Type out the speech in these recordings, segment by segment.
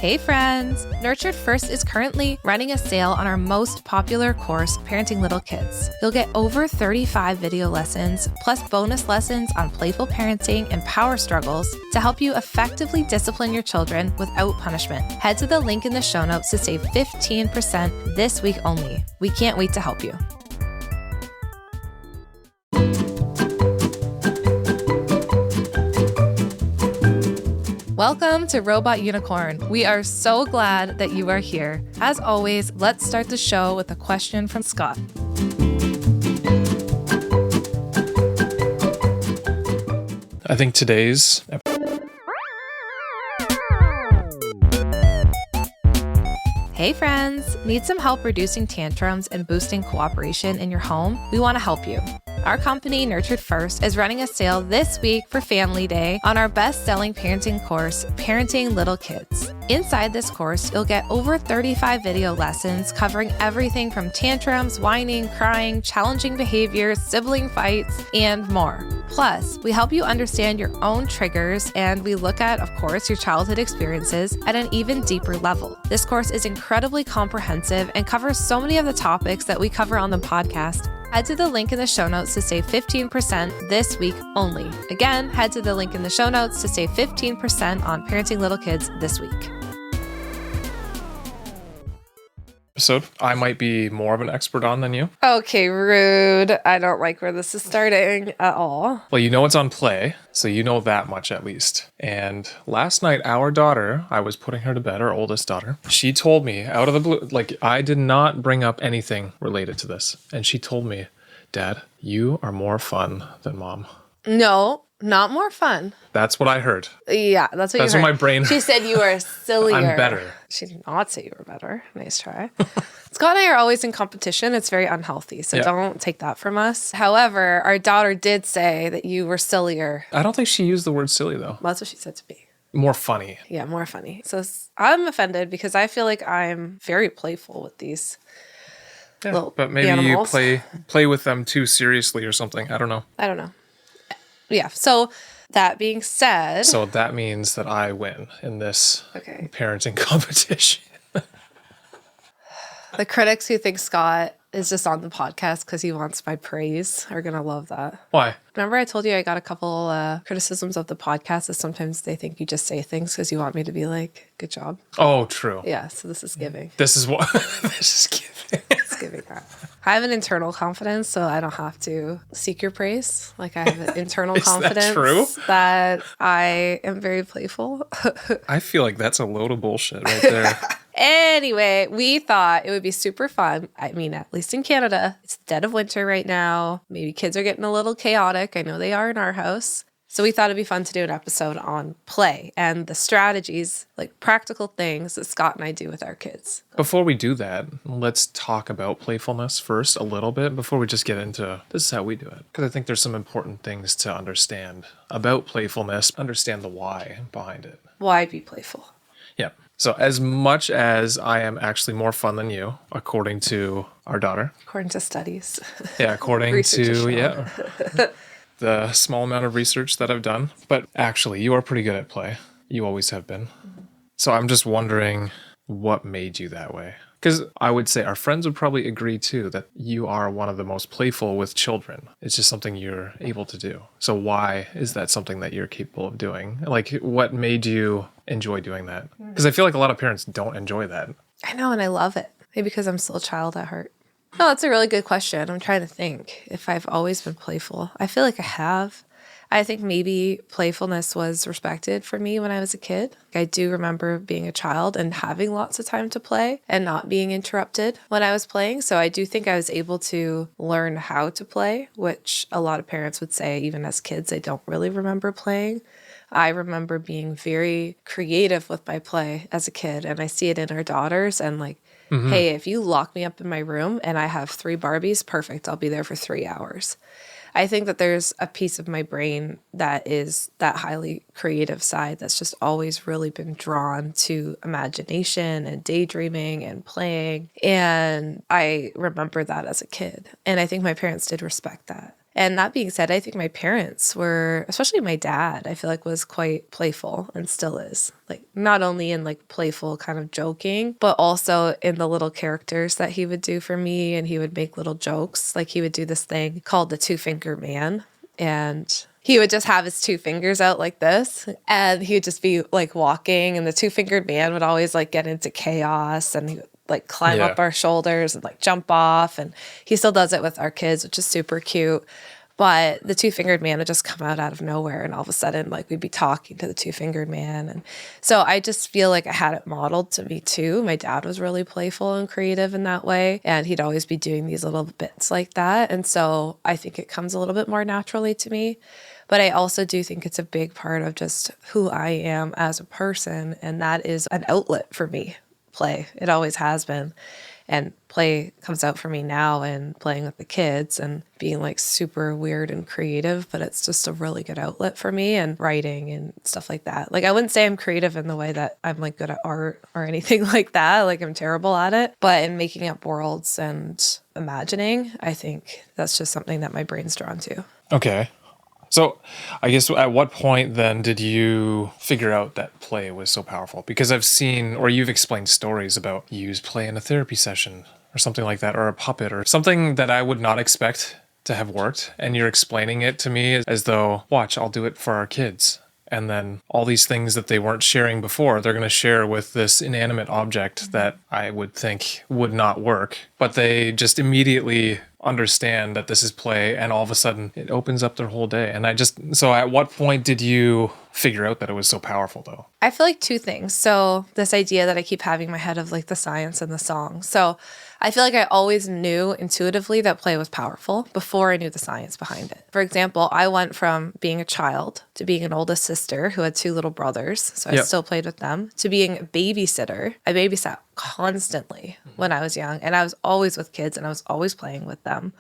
Hey friends! Nurtured First is currently running a sale on our most popular course, Parenting Little Kids. You'll get over 35 video lessons, plus bonus lessons on playful parenting and power struggles to help you effectively discipline your children without punishment. Head to the link in the show notes to save 15% this week only. We can't wait to help you. Welcome to Robot Unicorn. We are so glad that you are here. As always, let's start the show with a question from Scott. I think today's Hey friends! Need some help reducing tantrums and boosting cooperation in your home? We want to help you. Our company, Nurtured First, is running a sale this week for Family Day on our best-selling parenting course, Parenting Little Kids. Inside this course, you'll get over 35 video lessons covering everything from tantrums, whining, crying, challenging behaviors, sibling fights, and more. Plus, we help you understand your own triggers, and we look at, of course, your childhood experiences at an even deeper level. This course is incredibly comprehensive and covers so many of the topics that we cover on the podcast. Head to the link in the show notes to save 15% this week only. Again, head to the link in the show notes to save 15% on Parenting Little Kids this week. episode I might be more of an expert on than you. Okay, rude. I don't like where this is starting at all. Well, you know it's on Play, so you know that much at least. And last night, our daughter, I was putting her to bed, our oldest daughter, she told me out of the blue, like I did not bring up anything related to this. And she told me, Dad, you are more fun than Mom. No, not more fun. That's what I heard. Yeah, that's what you heard. That's what my brain. She said you are sillier. I'm better. She did not say you were better. Nice try. Scott and I are always in competition. It's very unhealthy, so don't take that from us. However, our daughter did say that you were sillier. I don't think she used the word silly, though. Well, that's what she said to me. More funny. Yeah, more funny. So I'm offended because I feel like I'm very playful with these little but maybe animals. you play with them too seriously or something. I don't know. Yeah, so that being said... So that means that I win in this parenting competition. The critics who think Scott is just on the podcast because he wants my praise are going to love that. Why? Remember I told you I got a couple criticisms of the podcast that sometimes they think you just say things because you want me to be like, good job. Oh, true. Yeah, so this is giving. This is what... this is giving. It's giving that. I have an internal confidence, so I don't have to seek your praise. Like I have an internal confidence that true? that I am very playful. I feel like that's a load of bullshit right there. Anyway, we thought it would be super fun. I mean, at least in Canada, it's the dead of winter right now. Maybe kids are getting a little chaotic. I know they are in our house. So we thought it'd be fun to do an episode on play and the strategies, like practical things that Scott and I do with our kids. Before we do that, let's talk about playfulness first a little bit before we just get into this is how we do it. Because I think there's some important things to understand about playfulness, understand the why behind it. Why be playful? Yeah. So as much as I am actually more fun than you, according to our daughter. According to studies. Yeah, according to, the small amount of research that I've done. But actually, you are pretty good at play. You always have been. So I'm just wondering what made you that way. Because I would say our friends would probably agree too that you are one of the most playful with children. It's just something you're able to do. So why is that something that you're capable of doing? Like, what made you enjoy doing that? Because I feel like a lot of parents don't enjoy that. I know, and I love it. Maybe because I'm still a child at heart. No, that's a really good question. I'm trying to think if I've always been playful. I feel like I have. I think maybe playfulness was respected for me when I was a kid. I do remember being a child and having lots of time to play and not being interrupted when I was playing. So I do think I was able to learn how to play, which a lot of parents would say, even as kids, they don't really remember playing. I remember being very creative with my play as a kid, and I see it in our daughters and like, hey, if you lock me up in my room and I have 3 Barbies, perfect. I'll be there for 3 hours. I think that there's a piece of my brain that is that highly creative side that's just always really been drawn to imagination and daydreaming and playing. And I remember that as a kid. And I think my parents did respect that. And that being said, I think my parents were, especially my dad, I feel like was quite playful and still is. Like not only in like playful kind of joking, but also in the little characters that he would do for me. And he would make little jokes. Like he would do this thing called the two-finger man. And he would just have his two fingers out like this, and he would just be like walking, and the two-fingered man would always like get into chaos, and he would like climb up our shoulders and like jump off. And he still does it with our kids, which is super cute. But the two-fingered man would just come out of nowhere, and all of a sudden, like, we'd be talking to the two-fingered man. And so I just feel like I had it modeled to me too. My dad was really playful and creative in that way, and he'd always be doing these little bits like that. And so I think it comes a little bit more naturally to me. But I also do think it's a big part of just who I am as a person, and that is an outlet for me, play. It always has been. And play comes out for me now and playing with the kids and being like super weird and creative, but it's just a really good outlet for me, and writing and stuff like that. Like I wouldn't say I'm creative in the way that I'm like good at art or anything like that. Like I'm terrible at it, but in making up worlds and imagining, I think that's just something that my brain's drawn to. Okay. So I guess at what point then did you figure out that play was so powerful? Because I've seen, or you've explained stories about you use play in a therapy session or something like that, or a puppet or something that I would not expect to have worked. And you're explaining it to me as though, watch, I'll do it for our kids. And then all these things that they weren't sharing before, they're going to share with this inanimate object that I would think would not work. But they just immediately understand that this is play, and all of a sudden it opens up their whole day. And so at what point did you figure out that it was so powerful though? I feel like two things. So this idea that I keep having in my head of like the science and the song. So I feel like I always knew intuitively that play was powerful before I knew the science behind it. For example, I went from being a child to being an oldest sister who had two little brothers. So I still played with them, to being a babysitter. I babysat constantly when I was young, and I was always with kids and I was always playing with them,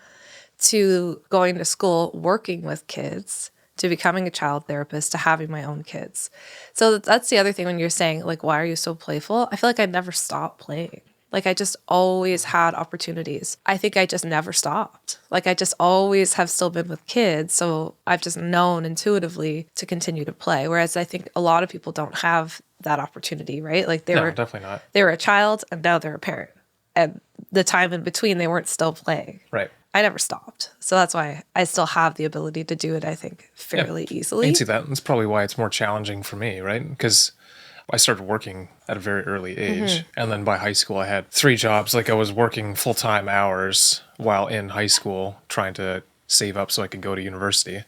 to going to school, working with kids, to becoming a child therapist, to having my own kids. So that's the other thing when you're saying, like, why are you so playful? I feel like I never stopped playing. Like, I just always had opportunities. I think I just never stopped. Like, I just always have still been with kids. So I've just known intuitively to continue to play. Whereas I think a lot of people don't have that opportunity, right? Like, No, definitely not. They were a child and now they're a parent. And the time in between, they weren't still playing. Right. I never stopped. So that's why I still have the ability to do it, I think, fairly easily. I can see that. That's probably why it's more challenging for me, right? Because I started working at a very early age. And then by high school, I had 3 jobs. Like I was working full-time hours while in high school, trying to save up so I could go to university.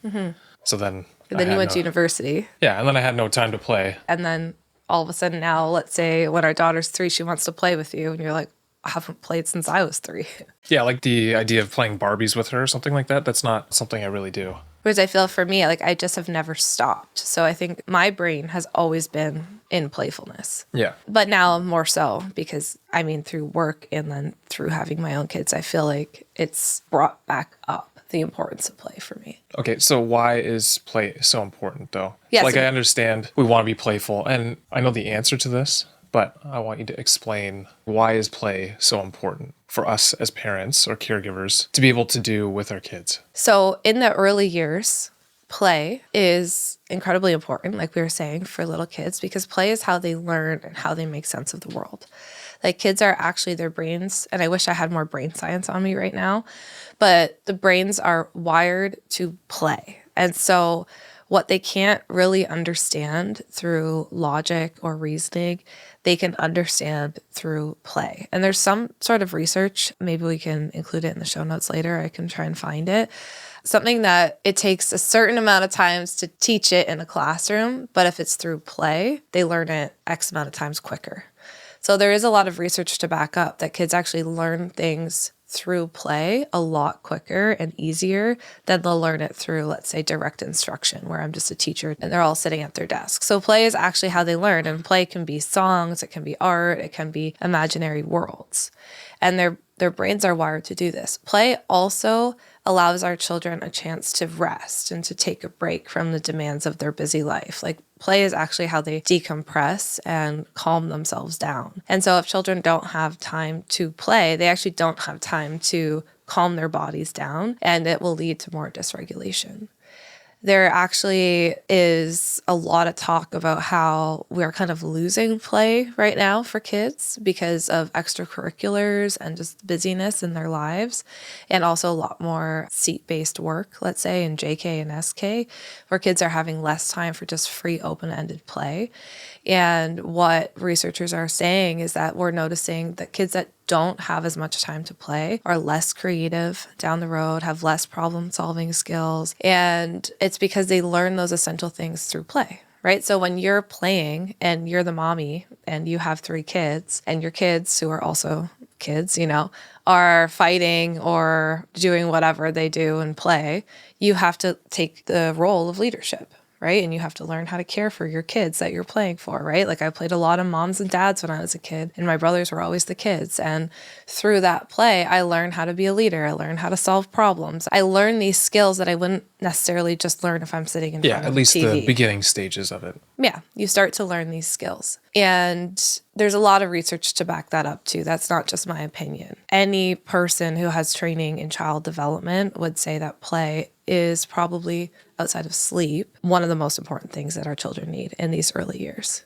So then... And then you went to university. Yeah, and then I had no time to play. And then all of a sudden now, let's say when our daughter's 3, she wants to play with you. And you're like, I haven't played since I was 3. Yeah, like the idea of playing Barbies with her or something like that. That's not something I really do. Whereas I feel for me, like I just have never stopped. So I think my brain has always been in playfulness. Yeah. But now more so because, I mean, through work and then through having my own kids, I feel like it's brought back up the importance of play for me. Okay, so why is play so important though? Yes. Like I understand we want to be playful, and I know the answer to this, but I want you to explain, why is play so important for us as parents or caregivers to be able to do with our kids? So in the early years, play is incredibly important, like we were saying, for little kids, because play is how they learn and how they make sense of the world. Like kids are actually, their brains, and I wish I had more brain science on me right now, but the brains are wired to play. And so what they can't really understand through logic or reasoning, they can understand through play. And there's some sort of research, maybe we can include it in the show notes later, I can try and find it, something that it takes a certain amount of times to teach it in a classroom, but if it's through play, they learn it X amount of times quicker. So there is a lot of research to back up that kids actually learn things through play a lot quicker and easier than they'll learn it through, let's say, direct instruction, where I'm just a teacher and they're all sitting at their desk. So play is actually how they learn, and play can be songs, it can be art, it can be imaginary worlds. And their brains are wired to do this. Play also allows our children a chance to rest and to take a break from the demands of their busy life. Like play is actually how they decompress and calm themselves down. And so if children don't have time to play, they actually don't have time to calm their bodies down, and it will lead to more dysregulation. There actually is a lot of talk about how we're kind of losing play right now for kids because of extracurriculars and just busyness in their lives, and also a lot more seat-based work, let's say, in JK and SK, where kids are having less time for just free, open-ended play. And what researchers are saying is that we're noticing that kids that don't have as much time to play are less creative down the road, have less problem solving skills. And it's because they learn those essential things through play, right? So when you're playing and you're the mommy and you have 3 kids, and your kids, who are also kids, are fighting or doing whatever they do and play, you have to take the role of leadership, right? And you have to learn how to care for your kids that you're playing for, right? Like I played a lot of moms and dads when I was a kid, and my brothers were always the kids. And through that play, I learned how to be a leader. I learned how to solve problems. I learned these skills that I wouldn't necessarily just learn if I'm sitting in front of at least TV. the beginning stages of it. Yeah, you start to learn these skills. And there's a lot of research to back that up too. That's not just my opinion. Any person who has training in child development would say that play is probably, outside of sleep, one of the most important things that our children need in these early years.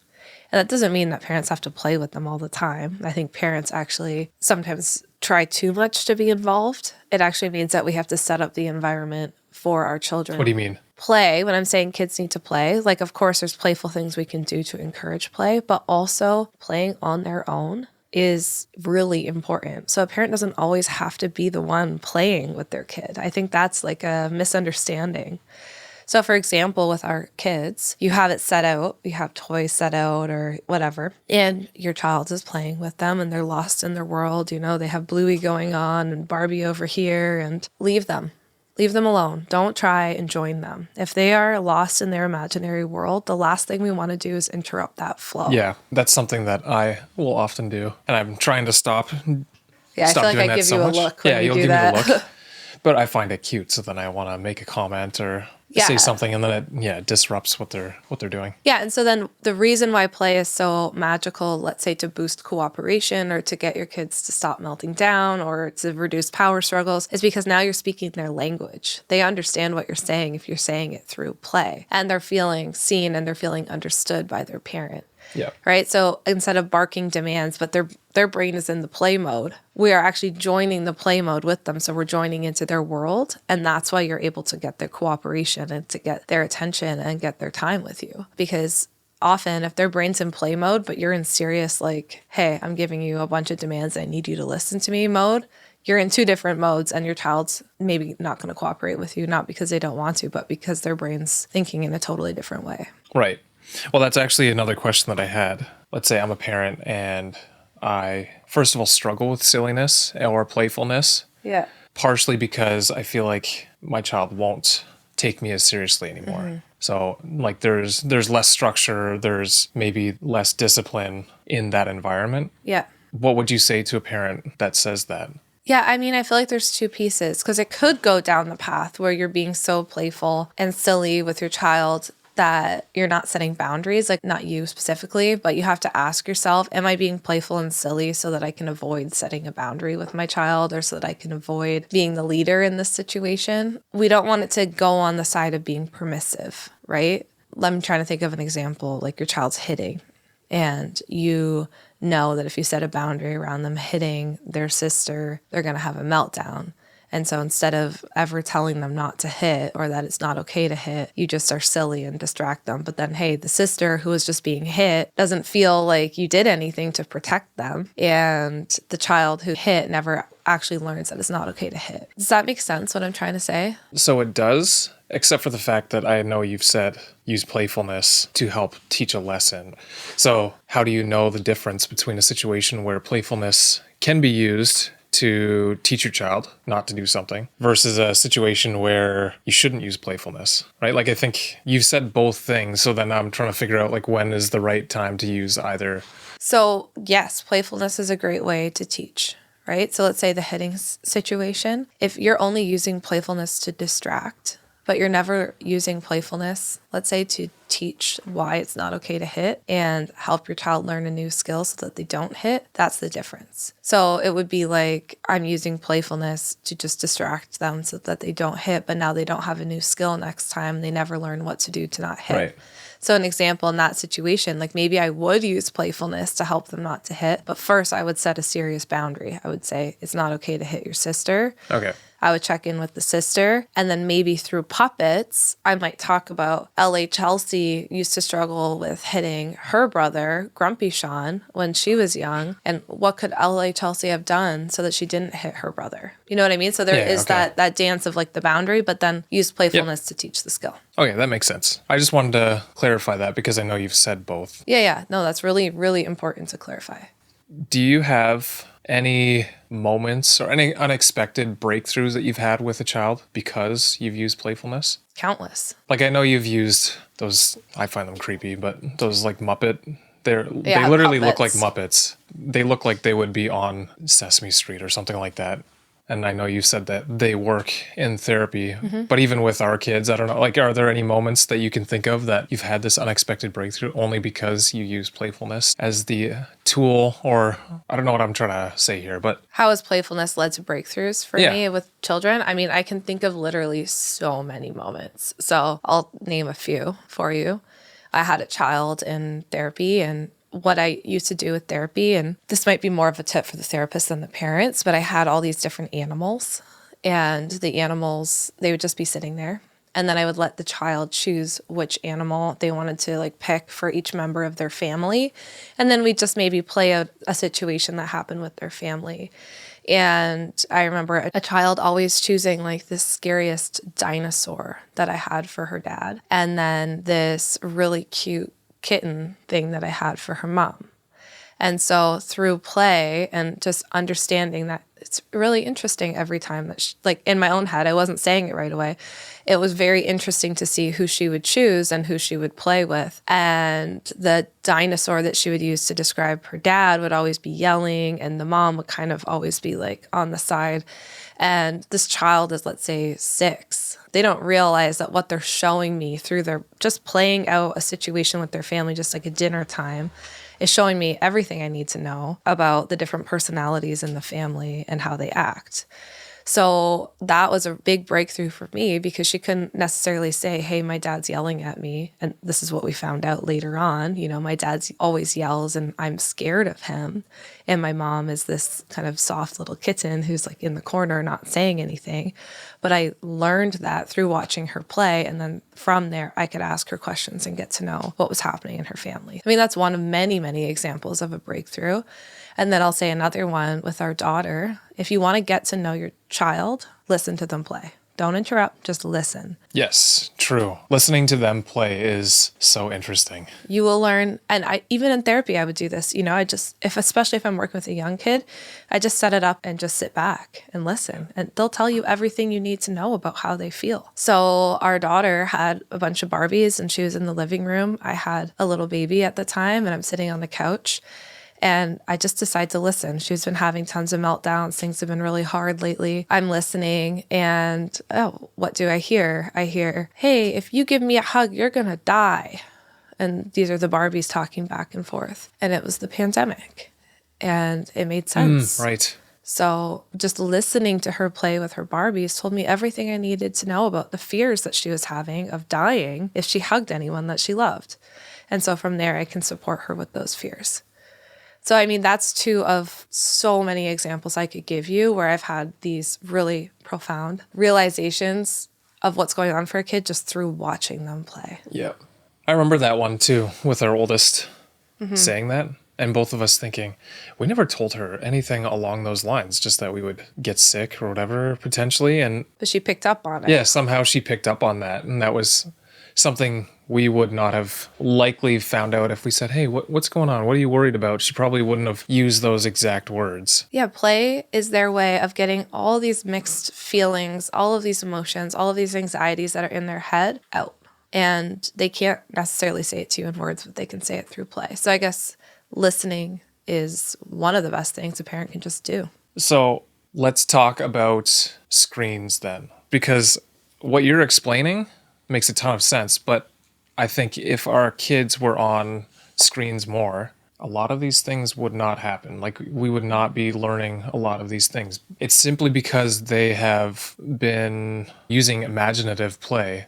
And that doesn't mean that parents have to play with them all the time. I think parents actually sometimes try too much to be involved. It actually means that we have to set up the environment for our children. What do you mean? Play, when I'm saying kids need to play, like, of course, there's playful things we can do to encourage play, but also playing on their own is really important. So a parent doesn't always have to be the one playing with their kid. I think that's like a misunderstanding. So for example, with our kids, you have it set out, you have toys set out or whatever, and your child is playing with them and they're lost in their world. They have Bluey going on and Barbie over here, and leave them. Leave them alone. Don't try and join them. If they are lost in their imaginary world, the last thing we want to do is interrupt that flow. Yeah, that's something that I will often do. And I'm trying to stop. Yeah, I feel like I give you a look when you do that. You'll give me the look. But I find it cute, so then I want to make a comment or say something, and then it disrupts what they're doing. Yeah, and so then the reason why play is so magical, let's say to boost cooperation or to get your kids to stop melting down or to reduce power struggles, is because now you're speaking their language. They understand what you're saying if you're saying it through play, and they're feeling seen and they're feeling understood by their parent. Yeah. Right. So instead of barking demands, but their brain is in the play mode, we are actually joining the play mode with them. So we're joining into their world. And that's why you're able to get their cooperation and to get their attention and get their time with you. Because often if their brain's in play mode, but you're in serious, like, hey, I'm giving you a bunch of demands, I need you to listen to me mode, you're in 2 different modes, and your child's maybe not going to cooperate with you, not because they don't want to, but because their brain's thinking in a totally different way. Right. Well, that's actually another question that I had. Let's say I'm a parent and I, first of all, struggle with silliness or playfulness. Yeah. Partially because I feel like my child won't take me as seriously anymore. Mm-hmm. So like there's less structure, there's maybe less discipline in that environment. Yeah. What would you say to a parent that says that? Yeah, I mean, I feel like there's 2 pieces, because it could go down the path where you're being so playful and silly with your child that you're not setting boundaries, like not you specifically, but you have to ask yourself, am I being playful and silly so that I can avoid setting a boundary with my child, or so that I can avoid being the leader in this situation? We don't want it to go on the side of being permissive, right? I'm trying to think of an example, like your child's hitting, and you know that if you set a boundary around them hitting their sister, they're going to have a meltdown. And so instead of ever telling them not to hit or that it's not okay to hit, you just are silly and distract them. But then, hey, the sister who was just being hit doesn't feel like you did anything to protect them. And the child who hit never actually learns that it's not okay to hit. Does that make sense, what I'm trying to say? So it does, except for the fact that I know you've said use playfulness to help teach a lesson. So how do you know the difference between a situation where playfulness can be used to teach your child not to do something versus a situation where you shouldn't use playfulness, right? Like, I think you've said both things. So then I'm trying to figure out, like, when is the right time to use either? So yes, playfulness is a great way to teach, right? So let's say the hitting situation. If you're only using playfulness to distract, but you're never using playfulness, let's say, to teach why it's not okay to hit and help your child learn a new skill so that they don't hit, that's the difference. So it would be like I'm using playfulness to just distract them so that they don't hit, but now they don't have a new skill next time. They never learn what to do to not hit. Right. So an example in that situation, like maybe I would use playfulness to help them not to hit, but first I would set a serious boundary. I would say, it's not okay to hit your sister. Okay. I would check in with the sister. And then maybe through puppets, I might talk about L.A. Chelsea used to struggle with hitting her brother, Grumpy Sean, when she was young. And what could L.A. Chelsea have done so that she didn't hit her brother? You know what I mean? So there is okay. that dance of like the boundary, but then use playfulness to teach the skill. Okay, that makes sense. I just wanted to clarify that because I know you've said both. Yeah. No, that's really, really important to clarify. Do you have any moments or any unexpected breakthroughs that you've had with a child because you've used playfulness? Countless. Like I know you've used those, I find them creepy, but those like Muppet, they Yeah, literally look like puppets. Muppets. They look like they would be on Sesame Street or something like that. And I know you said that they work in therapy, but even with our kids, I don't know, like, are there any moments that you can think of that you've had this unexpected breakthrough only because you use playfulness as the tool? Or I don't know what I'm trying to say here, but How has playfulness led to breakthroughs for me with children? I mean, I can think of literally so many moments. So I'll name a few for you. I had a child in therapy, and what I used to do with therapy, and this might be more of a tip for the therapist than the parents, but I had all these different animals, and the animals, they would just be sitting there. And then I would let the child choose which animal they wanted to like pick for each member of their family. And then we'd just maybe play out a situation that happened with their family. And I remember a child always choosing like the scariest dinosaur that I had for her dad. And then this really cute kitten thing that I had for her mom. And so through play and just understanding that it's really interesting every time that she, like in my own head, I wasn't saying it right away. It was very interesting to see who she would choose and who she would play with. And the dinosaur that she would use to describe her dad would always be yelling, and the mom would kind of always be like on the side. And this child is, let's say, 6. They don't realize that what they're showing me through their just playing out a situation with their family, just like a dinner time, is showing me everything I need to know about the different personalities in the family and how they act. So that was a big breakthrough for me because she couldn't necessarily say, hey, my dad's yelling at me. And this is what we found out later on. You know, my dad's always yells and I'm scared of him. And my mom is this kind of soft little kitten who's like in the corner not saying anything. But I learned that through watching her play. And then from there, I could ask her questions and get to know what was happening in her family. I mean, that's one of many, many examples of a breakthrough. And then I'll say another one with our daughter. If you want to get to know your child, listen to them play. Don't interrupt, just listen. yes, true. Listening to them play is so interesting. You will learn, and I even in therapy, I would do this. You know, especially if I'm working with a young kid, I just set it up and just sit back and listen. And they'll tell you everything you need to know about how they feel. So our daughter had a bunch of Barbies and she was in the living room. I had a little baby at the time and I'm sitting on the couch. And I just decided to listen. She's been having tons of meltdowns. Things have been really hard lately. I'm listening and, oh, what do I hear? I hear, hey, if you give me a hug, you're going to die. And these are the Barbies talking back and forth. And it was the pandemic. And it made sense. Right. So just listening to her play with her Barbies told me everything I needed to know about the fears that she was having of dying if she hugged anyone that she loved. And so from there, I can support her with those fears. So, I mean, that's 2 of so many examples I could give you where I've had these really profound realizations of what's going on for a kid just through watching them play. Yeah. I remember that one too with our oldest saying that. And both of us thinking, we never told her anything along those lines, just that we would get sick or whatever potentially. But she picked up on it. Yeah, somehow she picked up on that. And that was something we would not have likely found out if we said, hey, what's going on? What are you worried about? She probably wouldn't have used those exact words. Yeah, play is their way of getting all these mixed feelings, all of these emotions, all of these anxieties that are in their head out. And they can't necessarily say it to you in words, but they can say it through play. So I guess listening is one of the best things a parent can just do. So let's talk about screens then, because what you're explaining makes a ton of sense, but I think if our kids were on screens more, a lot of these things would not happen. Like, we would not be learning a lot of these things. It's simply because they have been using imaginative play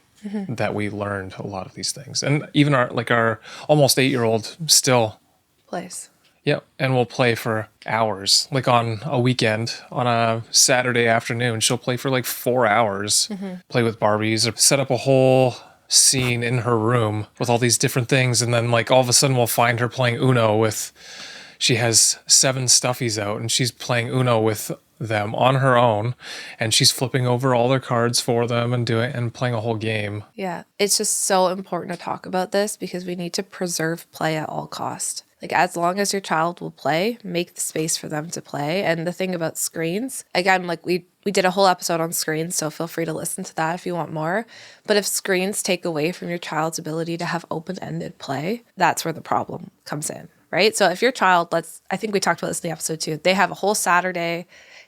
that we learned a lot of these things. And even our almost 8-year-old still, Place. yeah, and we'll play for hours. Like on a weekend, on a Saturday afternoon, she'll play for like 4 hours, play with Barbies, or set up a whole scene in her room with all these different things. And then like all of a sudden we'll find her playing Uno she has 7 stuffies out and she's playing Uno with them on her own, and she's flipping over all their cards for them and playing a whole game. Yeah. It's just so important to talk about this because we need to preserve play at all cost. Like, as long as your child will play, make the space for them to play. And the thing about screens, again, like we did a whole episode on screens, so feel free to listen to that if you want more. But if screens take away from your child's ability to have open-ended play, that's where the problem comes in, right? So if your child, I think we talked about this in the episode too, they have a whole Saturday,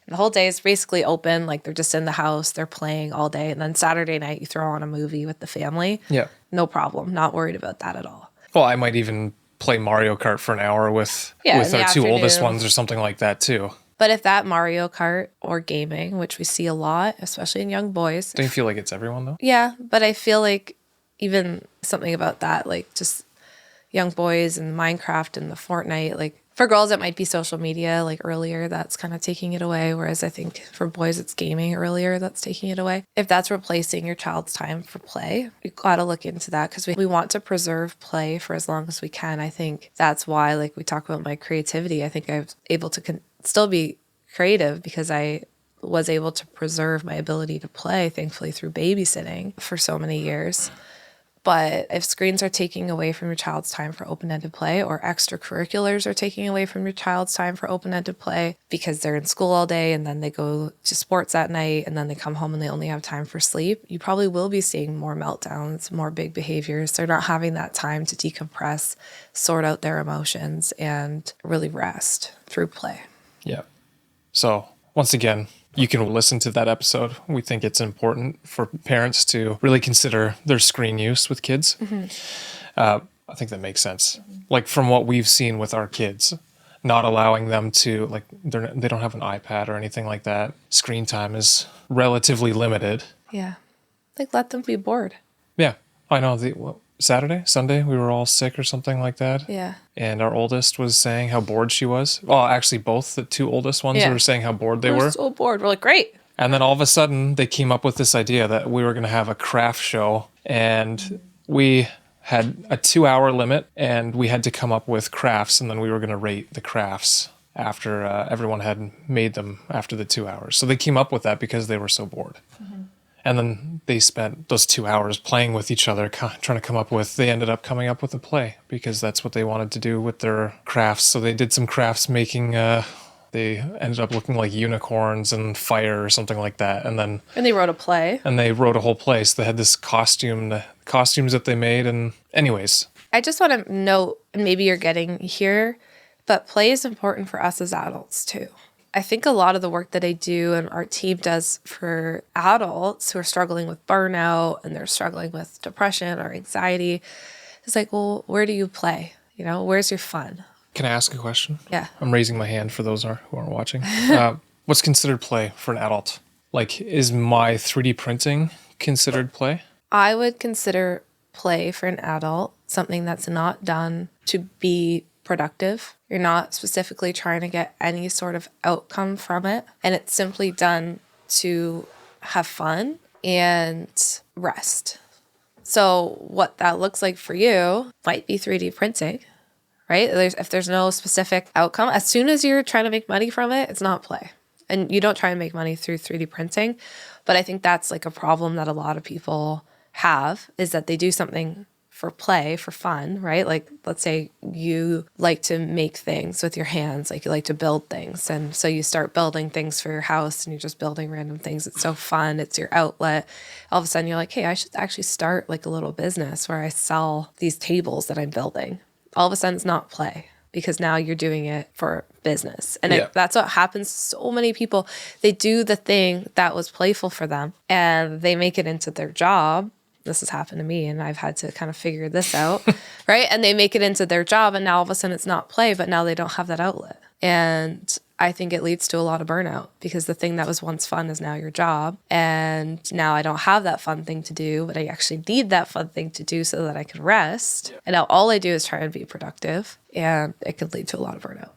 and the whole day is basically open, like they're just in the house, they're playing all day. And then Saturday night, you throw on a movie with the family. Yeah. No problem. Not worried about that at all. Well, I might even play Mario Kart for an hour with our 2 oldest ones or something like that too. But if that Mario Kart or gaming, which we see a lot, especially in young boys. Don't you feel like it's everyone though? Yeah, but I feel like even something about that, like just young boys and Minecraft and the Fortnite, like for girls, it might be social media, like earlier, that's kind of taking it away. Whereas I think for boys, it's gaming earlier that's taking it away. If that's replacing your child's time for play, you've got to look into that because we want to preserve play for as long as we can. I think that's why, like we talk about my creativity, I think I was able to still be creative because I was able to preserve my ability to play, thankfully, through babysitting for so many years. But if screens are taking away from your child's time for open-ended play, or extracurriculars are taking away from your child's time for open-ended play because they're in school all day and then they go to sports at night and then they come home and they only have time for sleep, you probably will be seeing more meltdowns, more big behaviors. They're not having that time to decompress, sort out their emotions, and really rest through play. Yeah. So once again, you can listen to that episode. We think it's important for parents to really consider their screen use with kids. I think that makes sense. Like from what we've seen with our kids, not allowing them to, like, they don't have an iPad or anything like that. Screen time is relatively limited. Yeah. Like, let them be bored. Yeah. I know. Sunday, we were all sick or something like that. Yeah. And our oldest was saying how bored she was. Well, actually, both the 2 oldest ones were saying how bored they were. We're so bored. We're like, great. And then all of a sudden, they came up with this idea that we were going to have a craft show. And we had a 2-hour limit, and we had to come up with crafts, and then we were going to rate the crafts after everyone had made them after the 2 hours. So they came up with that because they were so bored. And then they spent those 2 hours playing with each other, trying to they ended up coming up with a play because that's what they wanted to do with their crafts. So they did some crafts making, they ended up looking like unicorns and fire or something like that. And they wrote a play. And they wrote a whole play. So they had this costumes that they made. And anyways. I just want to note, and maybe you're getting here, but play is important for us as adults too. I think a lot of the work that I do and our team does for adults who are struggling with burnout and they're struggling with depression or anxiety is like, well, where do you play? You know, where's your fun? Can I ask a question? Yeah. I'm raising my hand for those who aren't watching. What's considered play for an adult? Like, is my 3D printing considered play? I would consider play for an adult something that's not done to be productive. You're not specifically trying to get any sort of outcome from it. And it's simply done to have fun and rest. So what that looks like for you might be 3D printing, right? If there's no specific outcome, as soon as you're trying to make money from it, it's not play. And you don't try and make money through 3D printing. But I think that's like a problem that a lot of people have, is that they do something for play, for fun, right? Like, let's say you like to make things with your hands, like you like to build things. And so you start building things for your house and you're just building random things. It's so fun. It's your outlet. All of a sudden you're like, hey, I should actually start like a little business where I sell these tables that I'm building. All of a sudden it's not play because now you're doing it for business. And that's what happens to so many people. They do the thing that was playful for them and they make it into their job. this has happened to me and I've had to kind of figure this out, right? And they make it into their job and now all of a sudden it's not play, but now they don't have that outlet. And I think it leads to a lot of burnout because the thing that was once fun is now your job. And now I don't have that fun thing to do, but I actually need that fun thing to do so that I can rest. And now all I do is try and be productive, and it could lead to a lot of burnout.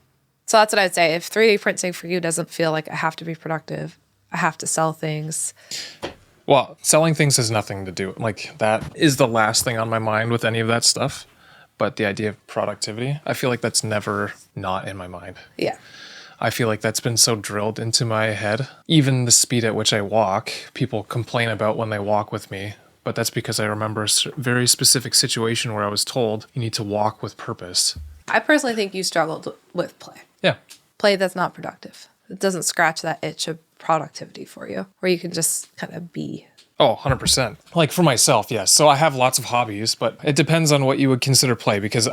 So that's what I'd say. If 3D printing for you doesn't feel like I have to be productive, I have to sell things. Well, selling things has nothing to do. Like, that is the last thing on my mind with any of that stuff. But the idea of productivity, I feel like that's never not in my mind. Yeah. I feel like that's been so drilled into my head. Even the speed at which I walk, people complain about when they walk with me. But that's because I remember a very specific situation where I was told you need to walk with purpose. I personally think you struggled with play. Yeah. Play that's not productive. It doesn't scratch that itch of productivity for you, where you can just kind of be. Oh, 100%. Like for myself, yes. So I have lots of hobbies, but it depends on what you would consider play because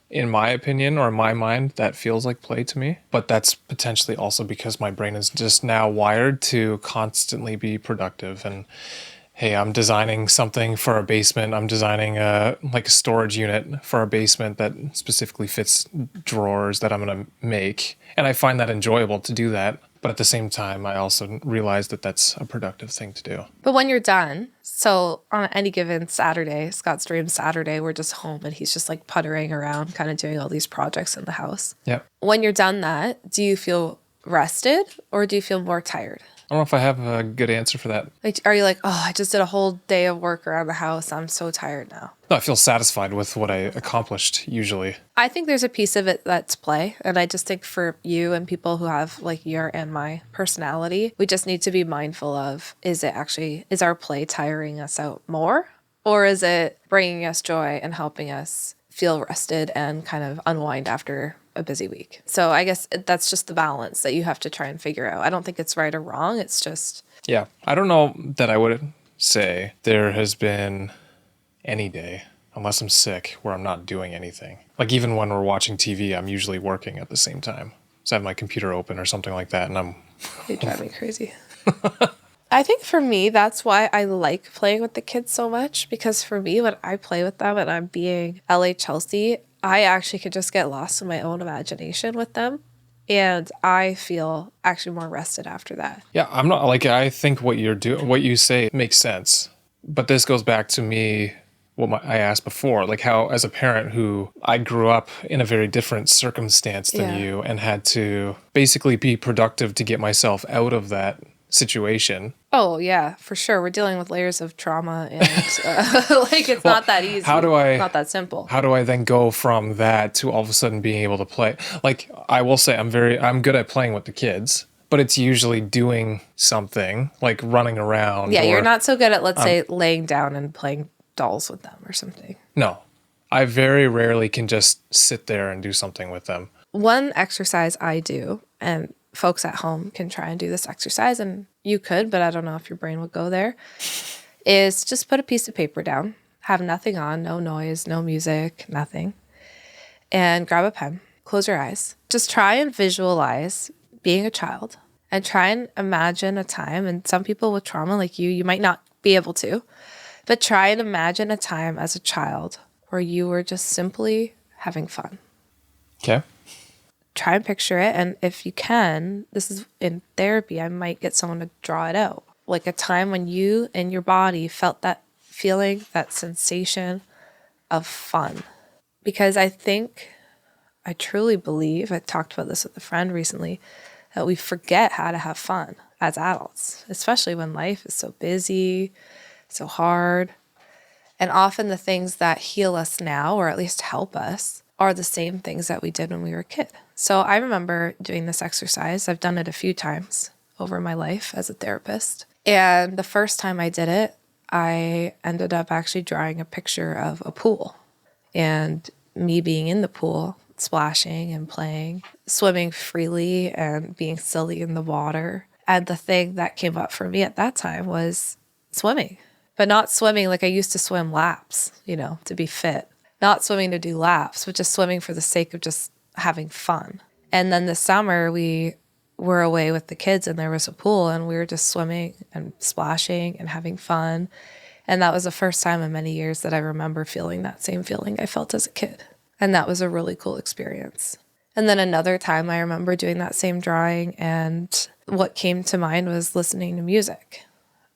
in my opinion or in my mind, that feels like play to me. But that's potentially also because my brain is just now wired to constantly be productive. And hey, I'm designing something for a basement. I'm designing a storage unit for a basement that specifically fits drawers that I'm going to make. And I find that enjoyable to do that. But at the same time, I also realize that that's a productive thing to do. But when you're done, so on any given Saturday, Scott's Dream Saturday, we're just home and he's just like puttering around, kind of doing all these projects in the house. Yeah. When you're done that, do you feel rested or do you feel more tired? I don't know if I have a good answer for that. Like, are you like, oh, I just did a whole day of work around the house. I'm so tired now. No, I feel satisfied with what I accomplished usually. I think there's a piece of it that's play. And I just think for you and people who have like your and my personality, we just need to be mindful of, is our play tiring us out more? Or is it bringing us joy and helping us feel rested and kind of unwind after a busy week? So I guess that's just the balance that you have to try and figure out. I don't think it's right or wrong. It's just... Yeah. I don't know that I would say there has been any day, unless I'm sick, where I'm not doing anything. Like even when we're watching TV, I'm usually working at the same time. So I have my computer open or something like that, and I'm... You drive me crazy. I think for me, that's why I like playing with the kids so much, because for me, when I play with them and I'm being LA Chelsea, I actually could just get lost in my own imagination with them. And I feel actually more rested after that. Yeah, I'm not like, I think what you say makes sense. But this goes back to me, I asked before, like how as a parent who I grew up in a very different circumstance than you and had to basically be productive to get myself out of that situation. Oh, yeah, for sure. We're dealing with layers of trauma and like it's not that easy. It's not that simple. How do I then go from that to all of a sudden being able to play? Like I will say I'm good at playing with the kids, but it's usually doing something like running around. Yeah, you're not so good at, let's say, laying down and playing dolls with them or something. No, I very rarely can just sit there and do something with them. One exercise I do, and folks at home can try and do this exercise, and you could, but I don't know if your brain would go there, is just put a piece of paper down, have nothing on, no noise, no music, nothing, and grab a pen, close your eyes. Just try and visualize being a child and try and imagine a time, and some people with trauma like you might not be able to, but try and imagine a time as a child where you were just simply having fun. Okay. Try and picture it. And if you can, this is in therapy, I might get someone to draw it out. Like a time when you and your body felt that feeling, that sensation of fun. Because I truly believe, I talked about this with a friend recently, that we forget how to have fun as adults, especially when life is so busy, so hard. And often the things that heal us now, or at least help us, are the same things that we did when we were a kid. So I remember doing this exercise. I've done it a few times over my life as a therapist. And the first time I did it, I ended up actually drawing a picture of a pool and me being in the pool, splashing and playing, swimming freely and being silly in the water. And the thing that came up for me at that time was swimming, but not swimming like I used to swim laps, to be fit. Not swimming to do laps, but just swimming for the sake of just having fun. And then this summer we were away with the kids and there was a pool and we were just swimming and splashing and having fun. And that was the first time in many years that I remember feeling that same feeling I felt as a kid. And that was a really cool experience. And then another time I remember doing that same drawing, and what came to mind was listening to music.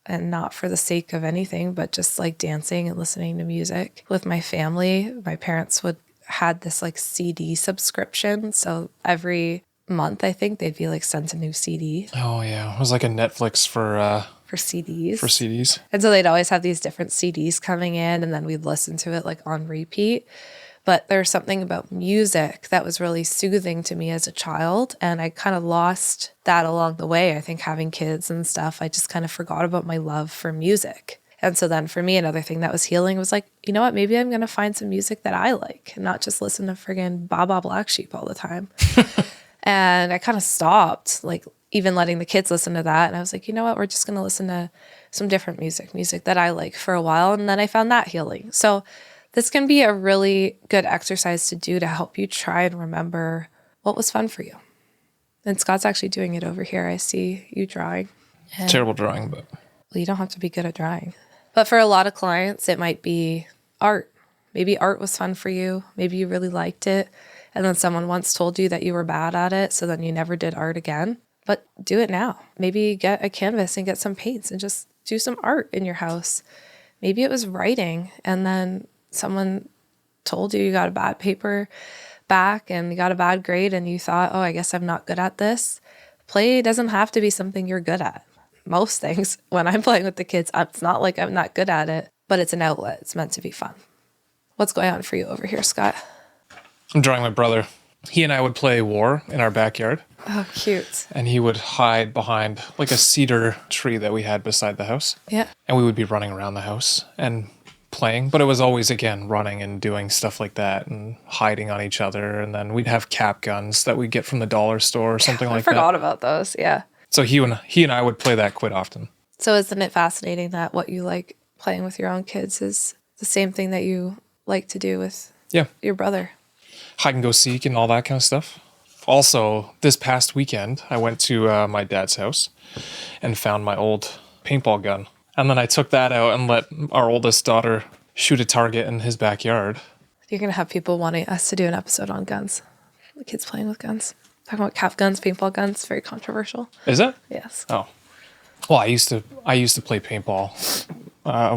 And not for the sake of anything, but just like dancing and listening to music with my family. My parents had this like CD subscription. So every month, I think they'd be like sent a new CD. Oh yeah, it was like a Netflix for CDs. For CDs. And so they'd always have these different CDs coming in, and then we'd listen to it like on repeat. But there's something about music that was really soothing to me as a child. And I kind of lost that along the way. I think having kids and stuff, I just kind of forgot about my love for music. And so then for me, another thing that was healing was like, you know what, maybe I'm going to find some music that I like and not just listen to friggin' Baba Black Sheep all the time. And I kind of stopped, like even letting the kids listen to that. And I was like, you know what, we're just going to listen to some different music that I like for a while. And then I found that healing. So this can be a really good exercise to do to help you try and remember what was fun for you. And Scott's actually doing it over here. I see you drawing. Terrible drawing, but... Well, you don't have to be good at drawing. But for a lot of clients, it might be art. Maybe art was fun for you. Maybe you really liked it. And then someone once told you that you were bad at it, so then you never did art again. But do it now. Maybe get a canvas and get some paints and just do some art in your house. Maybe it was writing, and then someone told you got a bad paper back and you got a bad grade and you thought, oh, I guess I'm not good at this. Play doesn't have to be something you're good at. Most things, when I'm playing with the kids, it's not like I'm not good at it, but it's an outlet. It's meant to be fun. What's going on for you over here, Scott? I'm drawing my brother. He and I would play war in our backyard. Oh, cute. And he would hide behind like a cedar tree that we had beside the house. Yeah. And we would be running around the house and playing, but it was always, again, running and doing stuff like that and hiding on each other. And then we'd have cap guns that we'd get from the dollar store or something like that. I forgot about those, yeah. So he and I would play that quite often. So isn't it fascinating that what you like playing with your own kids is the same thing that you like to do with your brother? Hide and go seek and all that kind of stuff. Also, this past weekend, I went to my dad's house and found my old paintball gun. And then I took that out and let our oldest daughter shoot a target in his backyard. You're going to have people wanting us to do an episode on guns. The kids playing with guns. Talking about cap guns, paintball guns, very controversial. Is it? Yes. Oh. Well, I used to play paintball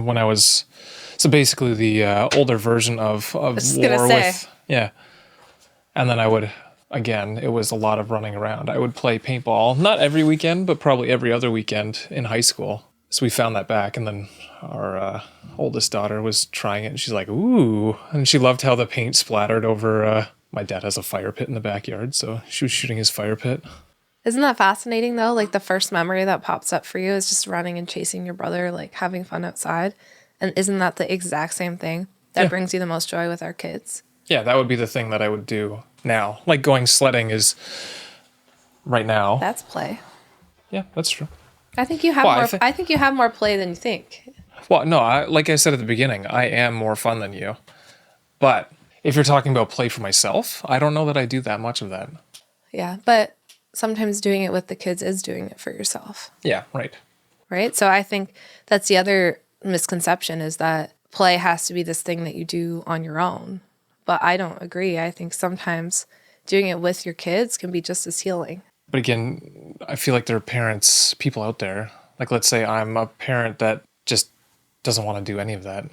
when I was... So basically the older version of war with... Yeah. And then I would... Again, it was a lot of running around. I would play paintball, not every weekend, but probably every other weekend in high school. So we found that back, and then our oldest daughter was trying it, and she's like, ooh. And she loved how the paint splattered over... my dad has a fire pit in the backyard, so she was shooting his fire pit. Isn't that fascinating, though? Like, the first memory that pops up for you is just running and chasing your brother, like, having fun outside. And isn't that the exact same thing that brings you the most joy with our kids? Yeah, that would be the thing that I would do now. Like, going sledding is right now. That's play. Yeah, that's true. I think you have I think you have more play than you think. Well, no, like I said at the beginning, I am more fun than you. But if you're talking about play for myself, I don't know that I do that much of that. Yeah, but sometimes doing it with the kids is doing it for yourself. Yeah, right. Right? So I think that's the other misconception, is that play has to be this thing that you do on your own. But I don't agree. I think sometimes doing it with your kids can be just as healing. But again, I feel like there are people out there. Like, let's say I'm a parent that just doesn't want to do any of that.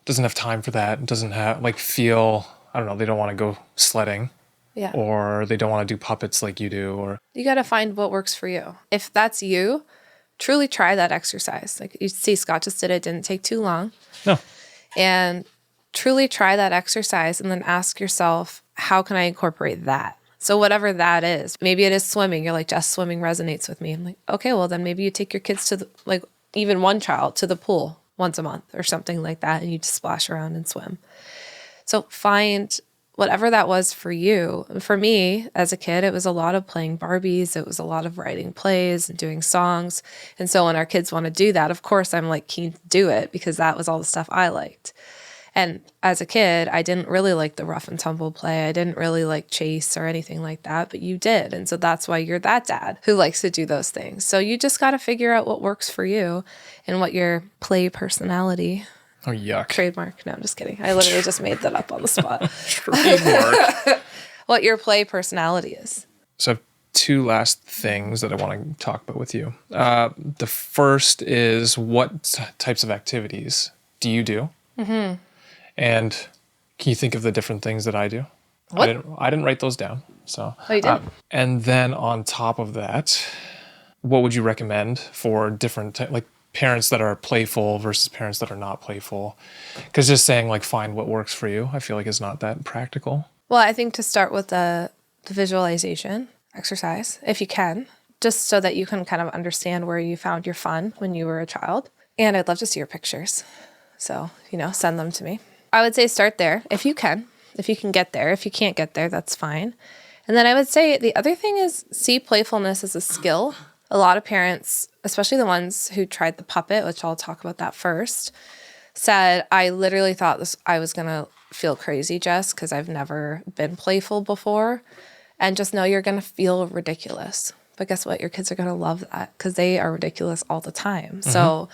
Doesn't have time for that. Doesn't have, I don't know, they don't want to go sledding. Yeah. Or they don't want to do puppets like you do. Or you got to find what works for you. If that's you, truly try that exercise. Like you see, Scott just did it. Didn't take too long. No. And truly try that exercise and then ask yourself, how can I incorporate that? So whatever that is, maybe it is swimming. You're like, just swimming resonates with me. I'm like, okay, well then maybe you take your kids to even one child to the pool once a month or something like that. And you just splash around and swim. So find whatever that was for you. And for me, as a kid, it was a lot of playing Barbies. It was a lot of writing plays and doing songs. And so when our kids want to do that, of course, I'm like keen to do it because that was all the stuff I liked. And as a kid, I didn't really like the rough and tumble play. I didn't really like chase or anything like that, but you did. And so that's why you're that dad who likes to do those things. So you just got to figure out what works for you and what your play personality. Oh, yuck. Trademark. No, I'm just kidding. I literally just made that up on the spot. Trademark. What your play personality is. So I have two last things that I want to talk about with you. The first is, what types of activities do you do? Mm-hmm. And can you think of the different things that I do? What? I didn't write those down. So. Oh, you didn't? And then on top of that, what would you recommend for different, like parents that are playful versus parents that are not playful? Because just saying like find what works for you, I feel like is not that practical. Well, I think to start with the visualization exercise, if you can, just so that you can kind of understand where you found your fun when you were a child. And I'd love to see your pictures. So, send them to me. I would say start there if you can get there. If you can't get there, that's fine. And then I would say the other thing is see playfulness as a skill. A lot of parents, especially the ones who tried the puppet, which I'll talk about that first, said, I literally thought I was going to feel crazy, Jess, because I've never been playful before. And just know you're going to feel ridiculous. But guess what? Your kids are going to love that because they are ridiculous all the time. Mm-hmm. So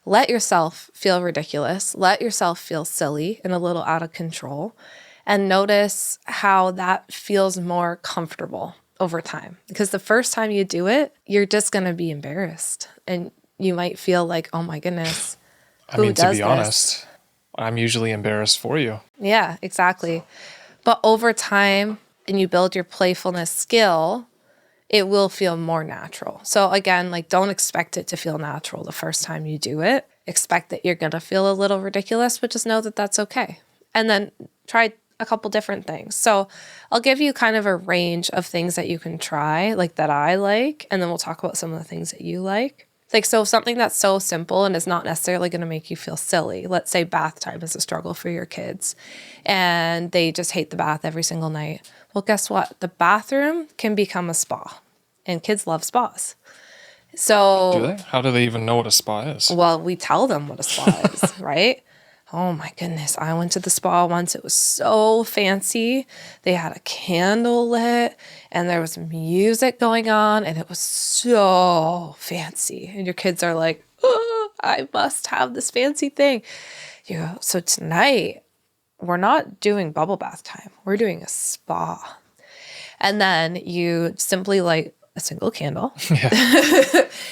let yourself feel ridiculous. Let yourself feel silly and a little out of control. And notice how that feels more comfortable over time. Because the first time you do it, you're just going to be embarrassed. And you might feel like, oh my goodness, who does this? To be honest, I'm usually embarrassed for you. Yeah, exactly. But over time, and you build your playfulness skill, it will feel more natural. So again, like don't expect it to feel natural the first time you do it. Expect that you're going to feel a little ridiculous, but just know that that's okay. And then try a couple different things. So I'll give you kind of a range of things that you can try, like that I like, and then we'll talk about some of the things that you like. Like, so something that's so simple and is not necessarily going to make you feel silly. Let's say bath time is a struggle for your kids and they just hate the bath every single night. Well, guess what? The bathroom can become a spa and kids love spas. So do they? How do they even know what a spa is? Well, we tell them what a spa is, right? Oh my goodness. I went to the spa once. It was so fancy. They had a candle lit and there was music going on and it was so fancy. And your kids are like, oh, I must have this fancy thing. You go, so tonight we're not doing bubble bath time. We're doing a spa. And then you simply light a single candle. Yeah.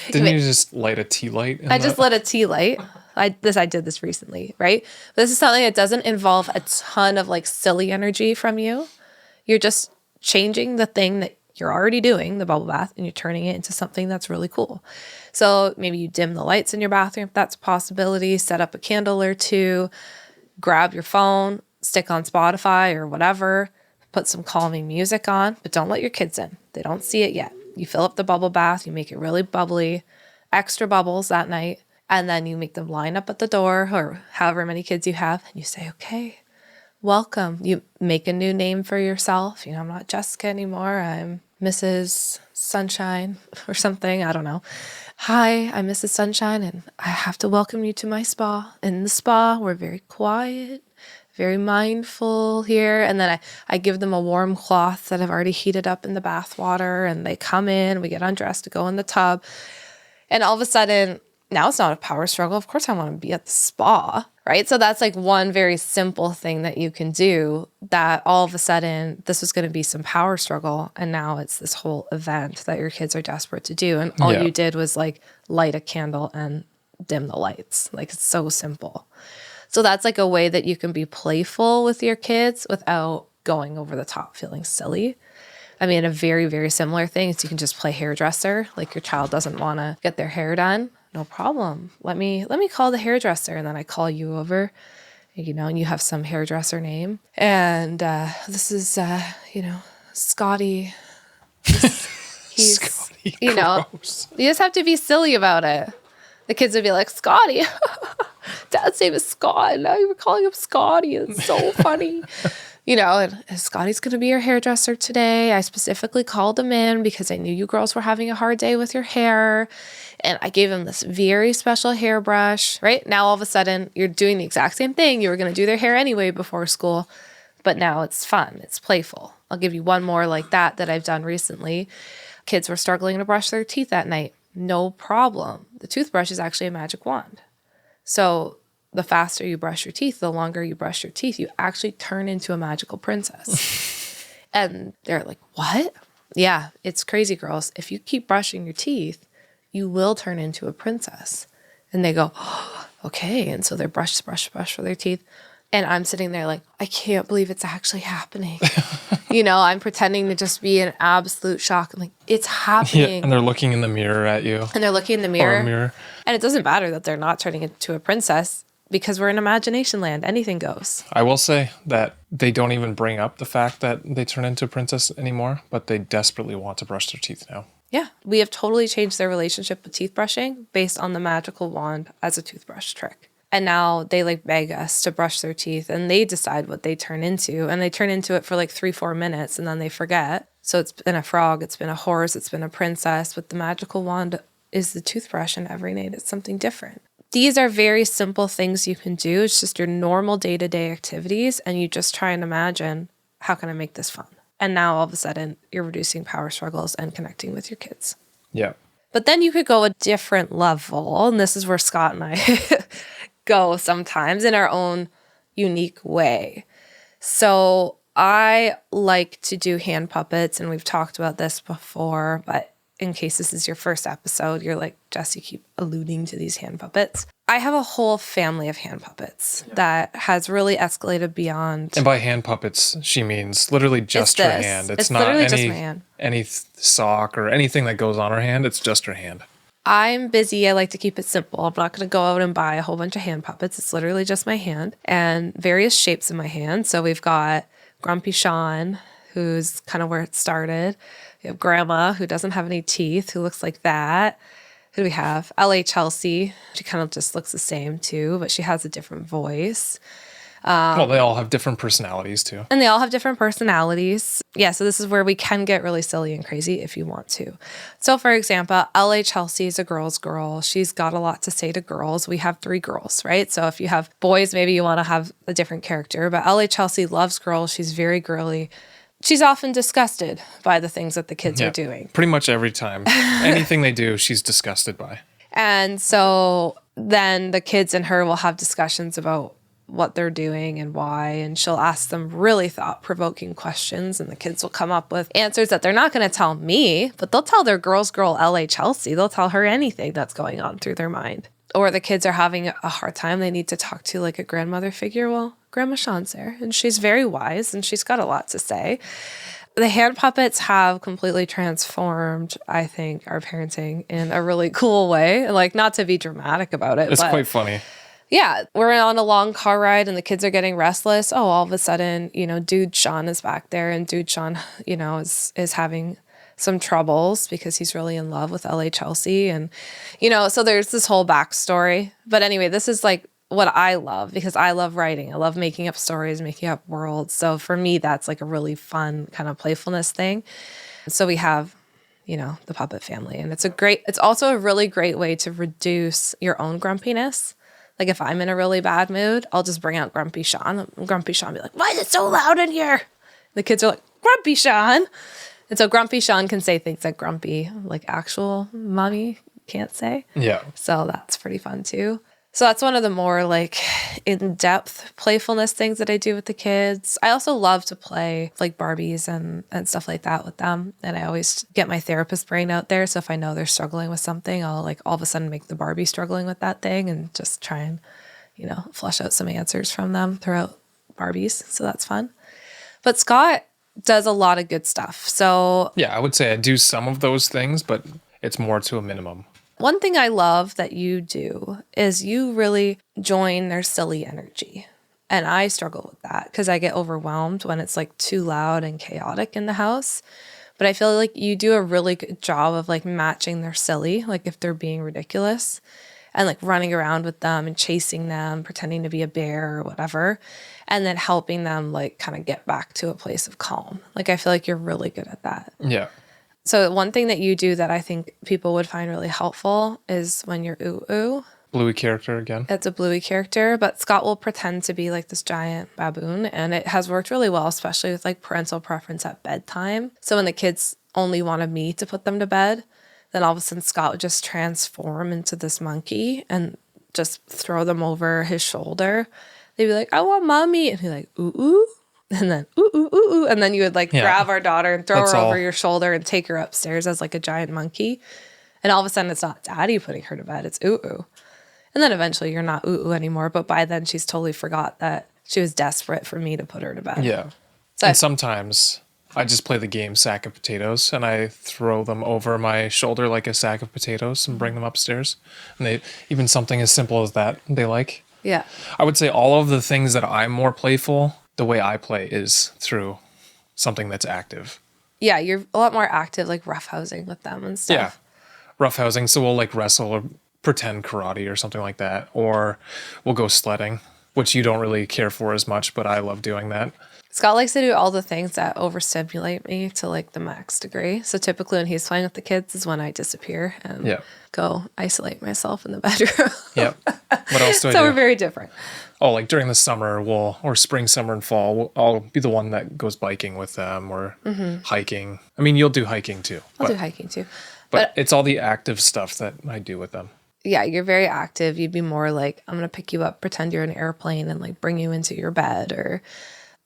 Didn't you just light a tea light? I just lit a tea light. I did this recently, right? This is something that doesn't involve a ton of like silly energy from you. You're just changing the thing that you're already doing, the bubble bath, and you're turning it into something that's really cool. So maybe you dim the lights in your bathroom, if that's a possibility, set up a candle or two, grab your phone, stick on Spotify or whatever, put some calming music on, but don't let your kids in. They don't see it yet. You fill up the bubble bath, you make it really bubbly, extra bubbles that night, and then you make them line up at the door or however many kids you have, and you say, okay, welcome. You make a new name for yourself. I'm not Jessica anymore. I'm Mrs. Sunshine or something. I don't know. Hi, I'm Mrs. Sunshine, and I have to welcome you to my spa. In the spa, we're very quiet, very mindful here. And then I give them a warm cloth that I've already heated up in the bath water, and they come in, we get undressed to go in the tub. And all of a sudden, now it's not a power struggle. Of course I want to be at the spa, right? So that's like one very simple thing that you can do that all of a sudden this was going to be some power struggle. And now it's this whole event that your kids are desperate to do. And all you did was like light a candle and dim the lights. Like it's so simple. So that's like a way that you can be playful with your kids without going over the top, feeling silly. I mean, a very, very similar thing is you can just play hairdresser. Like your child doesn't want to get their hair done. No problem. Let me call the hairdresser. And then I call you over, and you have some hairdresser name. And this is, Scotty. He's Scotty, gross. You just have to be silly about it. The kids would be like, Scotty. Dad's name is Scott. And now you were calling him Scotty. It's so funny. And Scotty's going to be your hairdresser today. I specifically called him in because I knew you girls were having a hard day with your hair. And I gave him this very special hairbrush, right? Now, all of a sudden, you're doing the exact same thing. You were going to do their hair anyway before school, but now it's fun. It's playful. I'll give you one more like that I've done recently. Kids were struggling to brush their teeth at night. No problem. The toothbrush is actually a magic wand. So the faster you brush your teeth, the longer you brush your teeth, you actually turn into a magical princess. And they're like, what? Yeah, it's crazy, girls. If you keep brushing your teeth, you will turn into a princess. And they go, oh, okay. And so they're brush for their teeth. And I'm sitting there like, I can't believe it's actually happening. I'm pretending to just be in absolute shock. I'm like, it's happening. Yeah, and they're looking in the mirror at you. And they're looking in the mirror. Or a mirror. And it doesn't matter that they're not turning into a princess because we're in imagination land. Anything goes. I will say that they don't even bring up the fact that they turn into a princess anymore, but they desperately want to brush their teeth now. Yeah, we have totally changed their relationship with teeth brushing based on the magical wand as a toothbrush trick. And now they beg us to brush their teeth and they decide what they turn into. And they turn into it for 3-4 minutes and then they forget. So it's been a frog, it's been a horse, it's been a princess. But the magical wand is the toothbrush, and every night it's something different. These are very simple things you can do. It's just your normal day-to-day activities. And you just try and imagine, how can I make this fun? And now all of a sudden you're reducing power struggles and connecting with your kids. Yeah. But then you could go a different level. And this is where Scott and I go sometimes in our own unique way. So I like to do hand puppets, and we've talked about this before, but in case this is your first episode, you're like, Jess, you keep alluding to these hand puppets. I have a whole family of hand puppets that has really escalated beyond. And by hand puppets, she means literally just her hand. It's not literally just my hand. Any sock or anything that goes on her hand. It's just her hand. I'm busy. I like to keep it simple. I'm not going to go out and buy a whole bunch of hand puppets. It's literally just my hand and various shapes in my hand. So we've got Grumpy Sean, who's kind of where it started. We have Grandma, who doesn't have any teeth, who looks like that. Who do we have? LA Chelsea. She kind of just looks the same too, but she has a different voice. Well, they all have different personalities too. And they all have different personalities. Yeah, so this is where we can get really silly and crazy if you want to. So for example, LA Chelsea is a girl's girl. She's got a lot to say to girls. We have 3 girls, right? So if you have boys, maybe you want to have a different character. But LA Chelsea loves girls. She's very girly. She's often disgusted by the things that the kids are doing. Pretty much every time. Anything they do, she's disgusted by. And so then the kids and her will have discussions about what they're doing and why, and she'll ask them really thought-provoking questions, and the kids will come up with answers that they're not going to tell me, but they'll tell their girl's girl, LA Chelsea. They'll tell her anything that's going on through their mind. Or the kids are having a hard time. They need to talk to a grandmother figure. Well, Grandma Sean's there, and she's very wise, and she's got a lot to say. The hand puppets have completely transformed, I think, our parenting in a really cool way. Not to be dramatic about it. It's quite funny. Yeah, we're on a long car ride and the kids are getting restless. Oh, all of a sudden, Dude Sean is back there, and Dude Sean, is having some troubles because he's really in love with LA Chelsea. And, so there's this whole backstory. But anyway, this is what I love, because I love writing. I love making up stories, making up worlds. So for me, that's a really fun kind of playfulness thing. So we have, the puppet family, and it's also a really great way to reduce your own grumpiness. If I'm in a really bad mood, I'll just bring out Grumpy Sean. Grumpy Sean be like, why is it so loud in here? The kids are like, Grumpy Sean. And so Grumpy Sean can say things that Grumpy, actual mommy can't say. Yeah. So that's pretty fun too. So that's one of the more in-depth playfulness things that I do with the kids. I also love to play Barbies and stuff like that with them. And I always get my therapist brain out there. So if I know they're struggling with something, I'll all of a sudden make the Barbie struggling with that thing and just try and, flush out some answers from them throughout Barbies. So that's fun. But Scott does a lot of good stuff. So yeah, I would say I do some of those things, but it's more to a minimum. One thing I love that you do is you really join their silly energy. And I struggle with that because I get overwhelmed when it's too loud and chaotic in the house. But I feel like you do a really good job of matching their silly, if they're being ridiculous. and like running around with them and chasing them, pretending to be a bear or whatever, and then helping them like kind of get back to a place of calm. Like I feel like you're really good at that. Yeah. So one thing that you do that I think people would find really helpful is when you're ooh. Bluey character again. It's a Bluey character, but Scott will pretend to be like this giant baboon, and it has worked really well, especially with like parental preference at bedtime. So when the kids only wanted me to put them to bed, then all of a sudden Scott would just transform into this monkey and just throw them over his shoulder. They'd be like, I want mommy. And he'd like, ooh, ooh. And then, ooh, ooh, ooh, ooh. And then you would like grab our daughter and throw her over your shoulder and take her upstairs as like a giant monkey. And all of a sudden it's not daddy putting her to bed, it's ooh, ooh. And then eventually you're not ooh, ooh anymore. But by then she's totally forgot that she was desperate for me to put her to bed. Yeah. So and sometimes I just play the game sack of potatoes and I throw them over my shoulder like a sack of potatoes and bring them upstairs. And they, even something as simple as that, they like. Yeah. I would say all of the things that I'm more playful, the way I play is through something that's active. Yeah, you're a lot more active, like roughhousing with them and stuff. Yeah. Roughhousing. So we'll like wrestle or pretend karate or something like that. Or we'll go sledding, which you don't really care for as much, but I love doing that. Scott likes to do all the things that overstimulate me to like the max degree. So typically when he's playing with the kids is when I disappear and go isolate myself in the bedroom. Yep. What else do I do? So we're very different. Oh, like during the summer, or spring, summer, and fall, I'll be the one that goes biking with them or hiking. I mean, you'll do hiking too. I'll do hiking too. But it's all the active stuff that I do with them. Yeah, you're very active. You'd be more like, I'm going to pick you up, pretend you're in an airplane and like bring you into your bed, or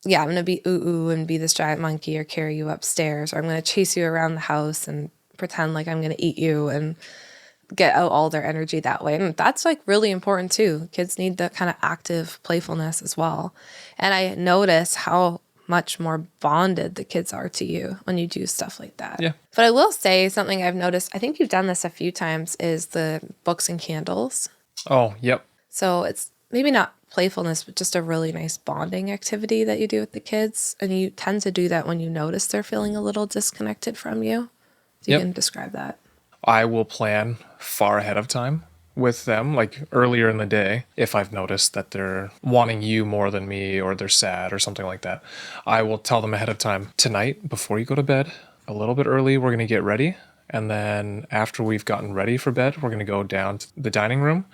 I'm going to be ooh ooh and be this giant monkey or carry you upstairs, or I'm going to chase you around the house and pretend like I'm going to eat you and get out all their energy that way. And that's like really important too. Kids need that kind of active playfulness as well. And I notice how much more bonded the kids are to you when you do stuff like that. Yeah. But I will say something I've noticed, I think you've done this a few times, is the books and candles. Oh, yep. So it's maybe not playfulness, but just a really nice bonding activity that you do with the kids. And you tend to do that when you notice they're feeling a little disconnected from you. So you can describe that. I will plan far ahead of time with them, like earlier in the day, if I've noticed that they're wanting you more than me or they're sad or something like that. I will tell them ahead of time, tonight, before you go to bed, a little bit early, we're going to get ready. And then after we've gotten ready for bed, we're going to go down to the dining room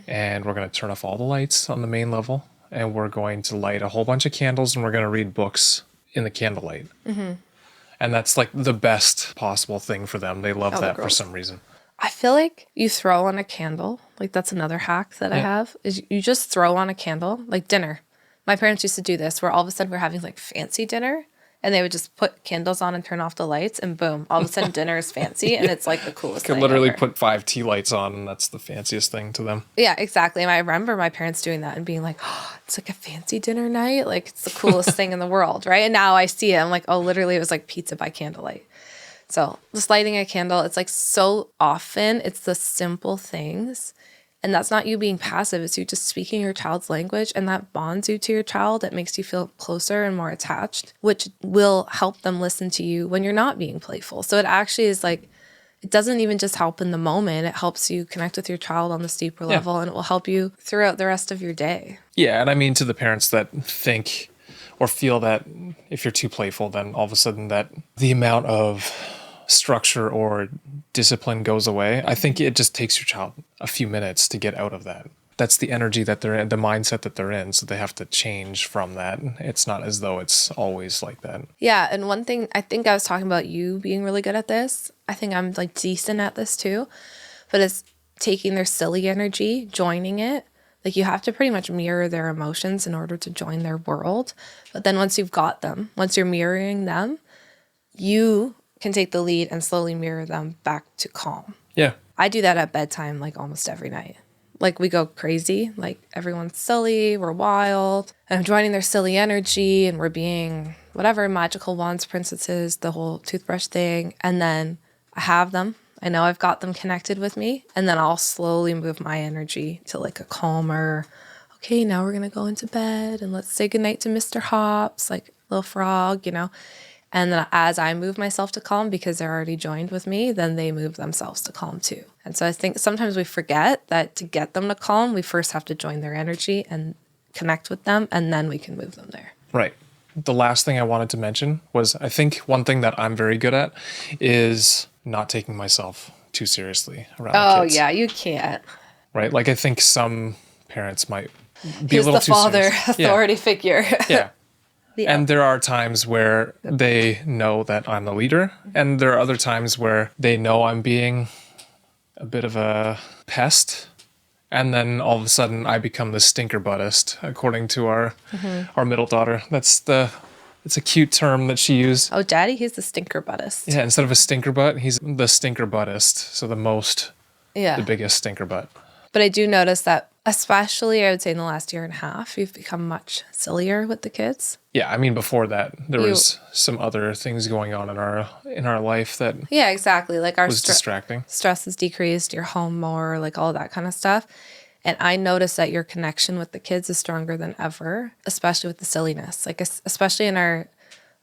and we're going to turn off all the lights on the main level. And we're going to light a whole bunch of candles and we're going to read books in the candlelight. And that's like the best possible thing for them. They love that for some reason. I feel like you throw on a candle. Like that's another hack that I have, is you just throw on a candle, like dinner. My parents used to do this where all of a sudden we're having like fancy dinner and they would just put candles on and turn off the lights and boom, all of a sudden dinner is fancy and it's like the coolest thing. You can literally ever. put 5 tea lights on and that's the fanciest thing to them. Yeah, exactly. And I remember my parents doing that and being like, oh, it's like a fancy dinner night. Like it's the coolest thing in the world, right? And now I see it. I'm like, oh, literally it was like pizza by candlelight. So just lighting a candle, it's like so often it's the simple things. And that's not you being passive. It's you just speaking your child's language, and that bonds you to your child. It makes you feel closer and more attached, which will help them listen to you when you're not being playful. So it actually is like, it doesn't even just help in the moment. It helps you connect with your child on this deeper level, and it will help you throughout the rest of your day. Yeah, and I mean to the parents that think or feel that if you're too playful, then all of a sudden that the amount of structure or discipline goes away. I think it just takes your child a few minutes to get out of that. That's the energy that they're in, the mindset that they're in. So they have to change from that. It's not as though it's always like that. Yeah. And one thing, I think I was talking about you being really good at this. I think I'm like decent at this too, but it's taking their silly energy, joining it. Like you have to pretty much mirror their emotions in order to join their world. But then once you've got them, once you're mirroring them, you can take the lead and slowly mirror them back to calm. Yeah. I do that at bedtime like almost every night. Like we go crazy, like everyone's silly, we're wild, and I'm joining their silly energy and we're being whatever, magical wands princesses, the whole toothbrush thing. And then I have them. I know I've got them connected with me, and then I'll slowly move my energy to like a calmer, okay, now we're going to go into bed and let's say goodnight to Mr. Hops, like little frog, you know. And then as I move myself to calm, because they're already joined with me, then they move themselves to calm too. And so I think sometimes we forget that to get them to calm, we first have to join their energy and connect with them, and then we can move them there. Right. The last thing I wanted to mention was I think one thing that I'm very good at is not taking myself too seriously around the kids. Oh, yeah, you can't. Right? Like I think some parents might be He's a little the too father serious. authority figure. Yeah. Yeah. And there are times where they know that I'm the leader, and there are other times where they know I'm being a bit of a pest, and then all of a sudden I become the stinker buttist, according to our middle daughter. It's a cute term that she used. Oh, daddy, he's the stinker buttist. Yeah, instead of a stinker butt, he's the stinker buttist, so the biggest stinker butt. But I do notice that, especially I would say in the last year and a half, you've become much sillier with the kids. Yeah, I mean, before that, there was some other things going on in our life that Yeah, exactly. Like our was distracting. Stress has decreased, you're home more, like all that kind of stuff. And I notice that your connection with the kids is stronger than ever, especially with the silliness. Like especially in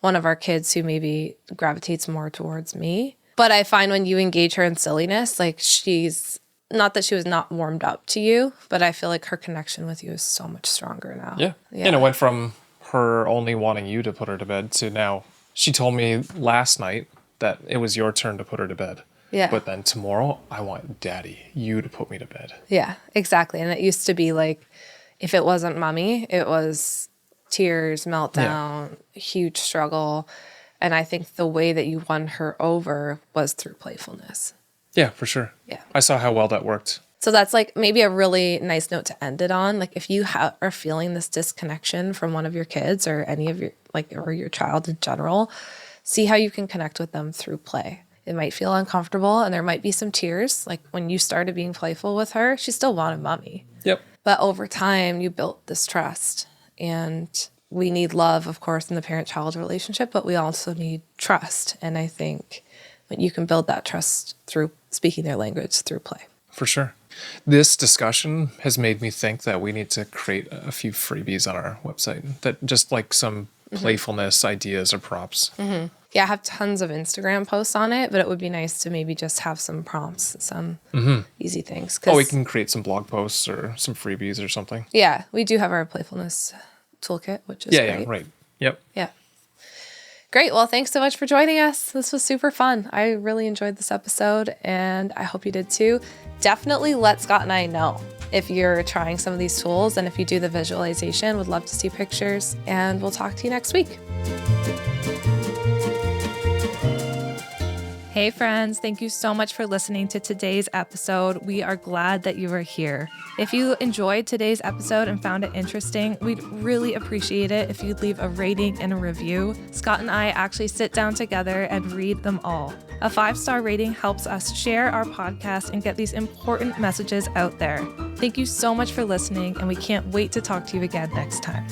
one of our kids who maybe gravitates more towards me. But I find when you engage her in silliness, like she's not that she was not warmed up to you, but I feel like her connection with you is so much stronger now. Yeah. And it went from her only wanting you to put her to bed to now she told me last night that it was your turn to put her to bed. Yeah. But then tomorrow, I want daddy, you to put me to bed. Yeah, exactly. And it used to be like, if it wasn't mommy, it was tears, meltdown, huge struggle. And I think the way that you won her over was through playfulness. Yeah, for sure. Yeah. I saw how well that worked. So that's like maybe a really nice note to end it on. Like if you are feeling this disconnection from one of your kids or any of your, or your child in general, see how you can connect with them through play. It might feel uncomfortable and there might be some tears. Like when you started being playful with her, she still wanted mommy. Yep. But over time, you built this trust. And we need love, of course, in the parent-child relationship, but we also need trust. And I think you can build that trust through speaking their language through play. For sure. This discussion has made me think that we need to create a few freebies on our website that just like some playfulness ideas or prompts. Mm-hmm. Yeah, I have tons of Instagram posts on it, but it would be nice to maybe just have some prompts, some easy things. Oh, we can create some blog posts or some freebies or something. Yeah, we do have our playfulness toolkit, which is great. Yeah, right. Yep. Yeah. Great. Well, thanks so much for joining us. This was super fun. I really enjoyed this episode, and I hope you did too. Definitely let Scott and I know if you're trying some of these tools, and if you do the visualization, would love to see pictures, and we'll talk to you next week. Hey friends, thank you so much for listening to today's episode. We are glad that you are here. If you enjoyed today's episode and found it interesting, we'd really appreciate it if you'd leave a rating and a review. Scott and I actually sit down together and read them all. A 5-star rating helps us share our podcast and get these important messages out there. Thank you so much for listening, and we can't wait to talk to you again next time.